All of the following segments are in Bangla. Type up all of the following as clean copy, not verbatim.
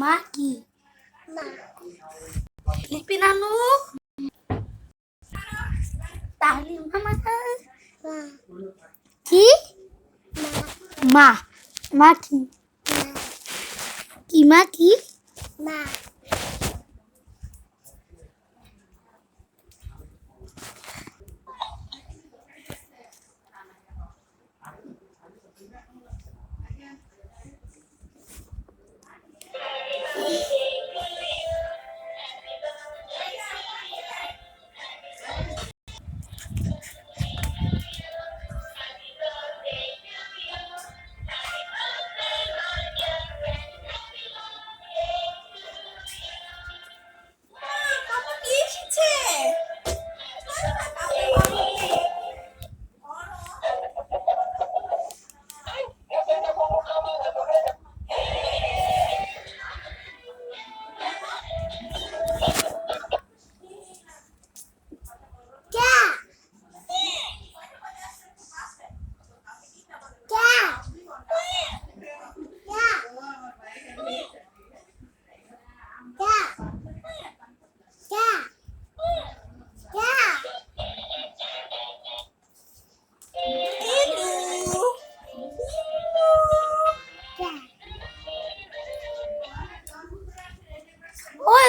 মা কি? লিপি নানু তাহলে মামা কি? মা মা কি? কি মা কি? মা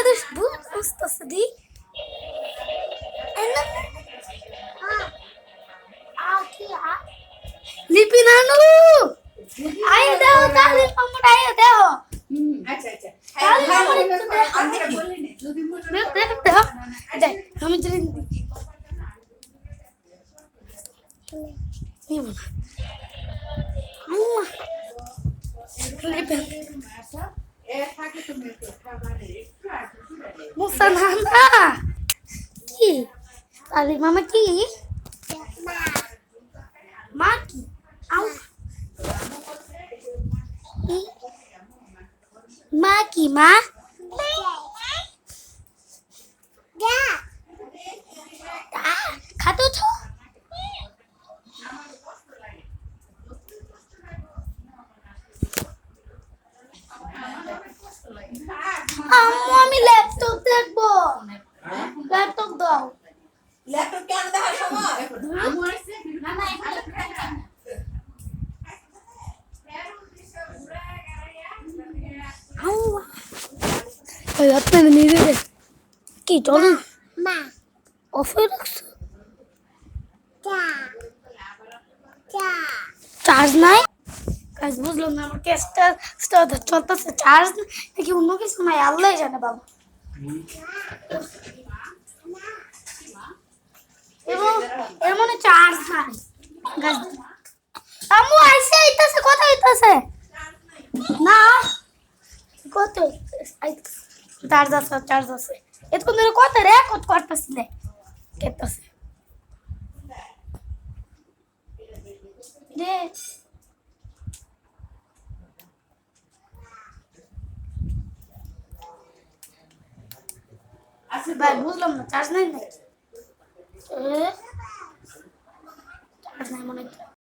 das Buchs, das die? লিপি নানু আয় দাও তাহলে আমরা আয় দাও আচ্ছা আচ্ছা আমি চলে মুসা নানা কি তাহলে মামা কি মা কি আউ মা কি মা খাতো তো আম্মু আমি ল্যাপটপ দেখবো ল্যাপটপ দাও ল্যাপটপ কেন দেখার সময় না না আপনাদের নিজেদের কি চলুন অফে রাখছো চার্জ নাই কাজ বুঝলাম না আমার ক্যাশটা চলতেছে চার্জ নাকি অন্য কিছু নাই আল্লাহ জানে বাবা এবং এর মনে চার্জ নাই আম্মু আইসে আইতাছে কত আইতাছে না কত চার্জ আছে এতক্ষণ ধরে কত রেকর্ড করতেছিলে কেতাছে রে আচ্ছা ভাই বুঝলাম না চার্জ নাই নাকি চার্জ নাই মনে হয়